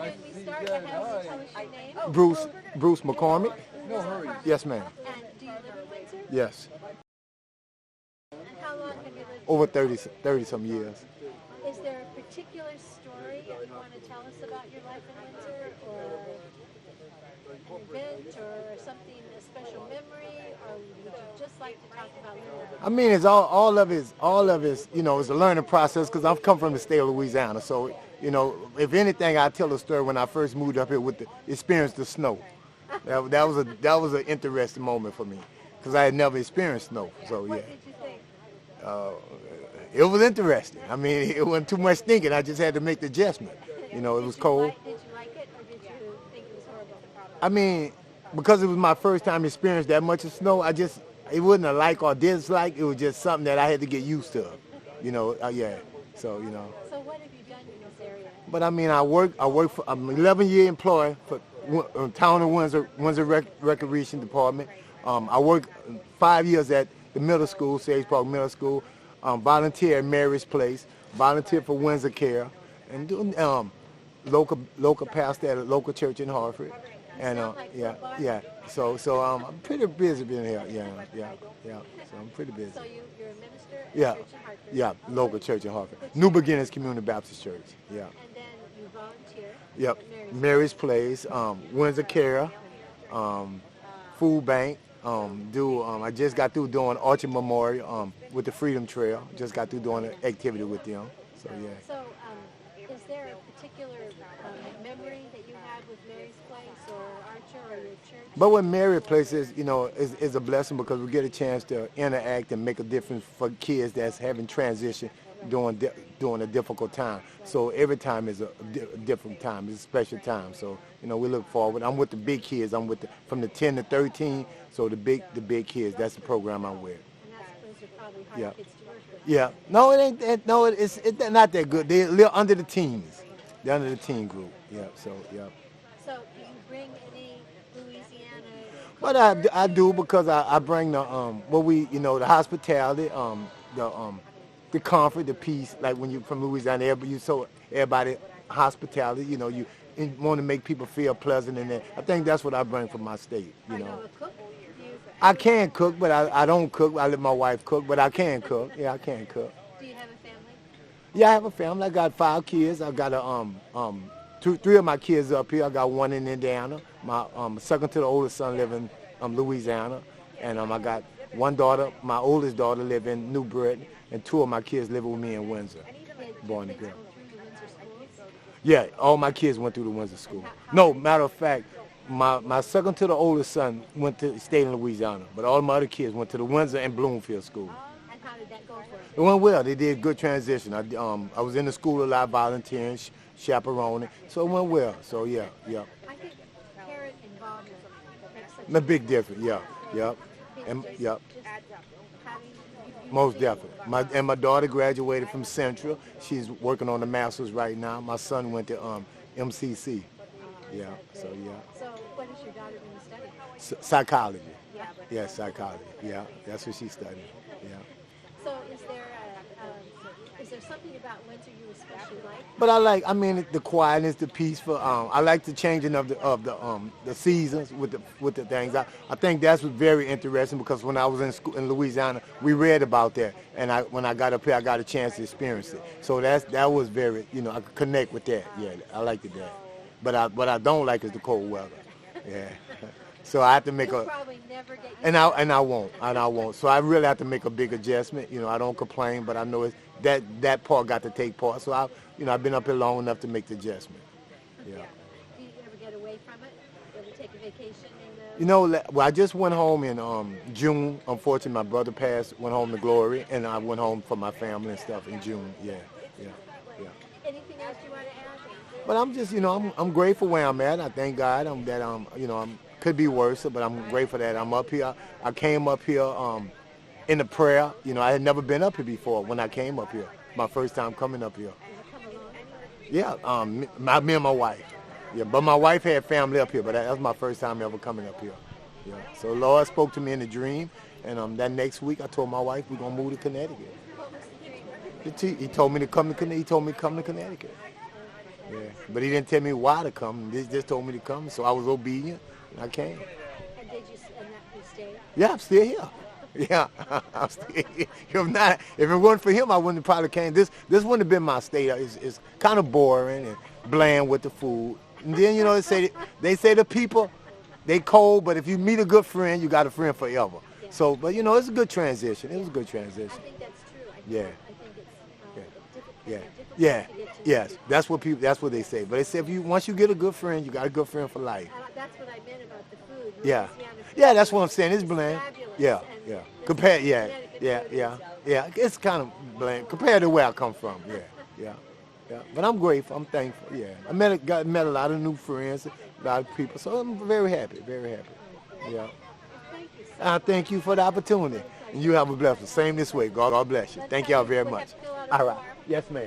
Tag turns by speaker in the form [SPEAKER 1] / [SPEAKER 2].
[SPEAKER 1] when we start, I have to tell us your name.
[SPEAKER 2] Bruce McCormick.
[SPEAKER 3] No hurry.
[SPEAKER 2] Yes, ma'am.
[SPEAKER 1] And do you live in Windsor?
[SPEAKER 2] Yes.
[SPEAKER 1] And how long have you lived
[SPEAKER 2] Over
[SPEAKER 1] here?
[SPEAKER 2] 30 some years.
[SPEAKER 1] Is there a particular story you want to tell us about your life in Windsor, or an event, or something, a special memory, or would you just like to talk about living?
[SPEAKER 2] I mean, it's all of it, you know, it's a learning process because I've come from the state of Louisiana. So, you know, if anything, I tell a story when I first moved up here with the experience the snow. That was an interesting moment for me because I had never experienced snow. So, yeah.
[SPEAKER 1] What did you think?
[SPEAKER 2] It was interesting. I mean, it wasn't too much thinking. I just had to make the adjustment. You know, it was cold.
[SPEAKER 1] Did you like it, or did you think it was horrible?
[SPEAKER 2] I mean, because it was my first time experiencing that much of snow, it wasn't a like or dislike. It was just something that I had to get used to. You know, yeah. So, you know.
[SPEAKER 1] So what have you done in this area?
[SPEAKER 2] But I mean, I'm an 11-year employee for Town of Windsor Recreation Department. I worked 5 years at the middle school, Sage Park Middle School. Volunteer at Mary's Place. Volunteer for Windsor Care, and doing local pastor at a local church in Hartford. And yeah. So I'm pretty busy being here. Yeah. So I'm pretty busy.
[SPEAKER 1] So you're a minister at
[SPEAKER 2] Yeah,
[SPEAKER 1] a church in Hartford?
[SPEAKER 2] yeah, local church in Hartford. New Beginnings Community Baptist Church. Yeah.
[SPEAKER 1] And then you volunteer
[SPEAKER 2] Yep.
[SPEAKER 1] at
[SPEAKER 2] Mary's Place, Windsor Care, Food Bank. I just got through doing Archer Memorial with the Freedom Trail. Just got through doing an activity with them. So yeah.
[SPEAKER 1] So is there a particular memory that you have with Mary's Place or Archer or your church?
[SPEAKER 2] But what Mary's Place is, you know, is a blessing because we get a chance to interact and make a difference for kids that's having transition during a difficult time. So every time is a different time. It's a special time. So, you know, we look forward. I'm with the big kids. I'm with from the 10 to 13. So the big kids. That's the program I'm with.
[SPEAKER 1] And those are probably hard
[SPEAKER 2] Yeah.
[SPEAKER 1] kids to work with.
[SPEAKER 2] Yeah. No, it ain't. No, it's not that good. They live under the teens. They're under the teen group. Yeah. So yeah.
[SPEAKER 1] So do you bring any Louisiana?
[SPEAKER 2] But I do because I bring the the hospitality, the comfort, the peace. Like when you're from Louisiana, everybody hospitality. You know, you want to make people feel pleasant, and I think that's what I bring from my state. You
[SPEAKER 1] Are you
[SPEAKER 2] know,
[SPEAKER 1] a cook?
[SPEAKER 2] I can cook, but I don't cook. I let my wife cook, but I can cook. Yeah, I can cook.
[SPEAKER 1] Do you have a family?
[SPEAKER 2] Yeah, I have a family. I got 5 kids. I got three of my kids up here. I got one in Indiana. My second to the oldest son live in Louisiana, and I got one daughter. My oldest daughter live in New Britain, and 2 of my kids live with me in Windsor. Boy and girl.
[SPEAKER 1] Go through the Windsor schools?
[SPEAKER 2] Yeah, all my kids went through the Windsor school. No, matter of fact, my second to the oldest son stayed in Louisiana, but all my other kids went to the Windsor and Bloomfield school.
[SPEAKER 1] And how did that go for
[SPEAKER 2] It
[SPEAKER 1] you?
[SPEAKER 2] went well. They did good transition. I was in the school a lot, volunteering, chaperoning, so it went well. So yeah.
[SPEAKER 1] I think parent involvement makes such
[SPEAKER 2] A big difference. Yeah. And
[SPEAKER 1] just
[SPEAKER 2] yeah.
[SPEAKER 1] having you
[SPEAKER 2] Most
[SPEAKER 1] see
[SPEAKER 2] definitely. My daughter graduated from Central. She's working on the master's right now. My son went to MCC. Yeah. So yeah.
[SPEAKER 1] So what is your daughter going to study?
[SPEAKER 2] Psychology.
[SPEAKER 1] Yeah.
[SPEAKER 2] Yeah, psychology. Yeah, that's what she's studying. Yeah.
[SPEAKER 1] So is there something about Windsor you especially like?
[SPEAKER 2] But I mean, the quietness, the peaceful. I like the changing of the seasons with the things. I think that's was very interesting because when I was in school in Louisiana, we read about that, and when I got up here, I got a chance to experience it. So that was very, I could connect with that. Yeah, I liked it that. But what I don't like is the cold weather. Yeah. So I have to make
[SPEAKER 1] You'll probably never get used
[SPEAKER 2] and I won't. So I really have to make a big adjustment. I don't complain, but I know that part got to take part. So I've been up here long enough to make the adjustment. Yeah.
[SPEAKER 1] Do you ever get away from it? You ever take a vacation?
[SPEAKER 2] Well, I just went home in June. Unfortunately, my brother passed, went home to glory, and I went home for my family and stuff in June. Yeah.
[SPEAKER 1] Anything else you want to add?
[SPEAKER 2] But I'm just, I'm grateful where I'm at. I thank God could be worse, but I'm grateful that I'm up here. I came up here in the prayer. I had never been up here before when I came up here. My first time coming up here. Yeah, me and my wife. Yeah, but my wife had family up here, but that was my first time ever coming up here. Yeah. So the Lord spoke to me in a dream, and that next week I told my wife we're gonna move to Connecticut. He told me to come to Connecticut. Yeah. But he didn't tell me why to come. He just told me to come, so I was obedient, and I came.
[SPEAKER 1] And did you, and that you stayed?
[SPEAKER 2] Yeah, I'm still here. Yeah, I'm still here. If it wasn't for him, I wouldn't have probably came. This wouldn't have been my state. It's kind of boring and bland with the food. And then, you know, they say the people, they cold, but if you meet a good friend, you got a friend forever.
[SPEAKER 1] Yeah.
[SPEAKER 2] So, but you know, it's a good transition. It was a good transition.
[SPEAKER 1] I think that's true.
[SPEAKER 2] Yeah.
[SPEAKER 1] I think it's
[SPEAKER 2] Yeah.
[SPEAKER 1] difficult
[SPEAKER 2] Yeah.
[SPEAKER 1] to get to
[SPEAKER 2] Yes.
[SPEAKER 1] know.
[SPEAKER 2] That's what they say. But they say once you get a good friend, you got a good friend for life.
[SPEAKER 1] That's what I meant about the food.
[SPEAKER 2] Yeah.
[SPEAKER 1] Louisiana food
[SPEAKER 2] Yeah, that's what I'm saying. It's bland.
[SPEAKER 1] fabulous.
[SPEAKER 2] Yeah.
[SPEAKER 1] And
[SPEAKER 2] Yeah.
[SPEAKER 1] the
[SPEAKER 2] Compared,
[SPEAKER 1] Connecticut food is-
[SPEAKER 2] yeah. It's kind of bland compared to where I come from. Yeah. But I'm grateful. I'm thankful. Yeah. I met a lot of new friends, a lot of people. So I'm very happy. Very happy. Yeah.
[SPEAKER 1] Thank you so
[SPEAKER 2] I thank you for the opportunity. And you have a blessing. Same this way. God bless you. Thank y'all very much. All right. Yes, ma'am.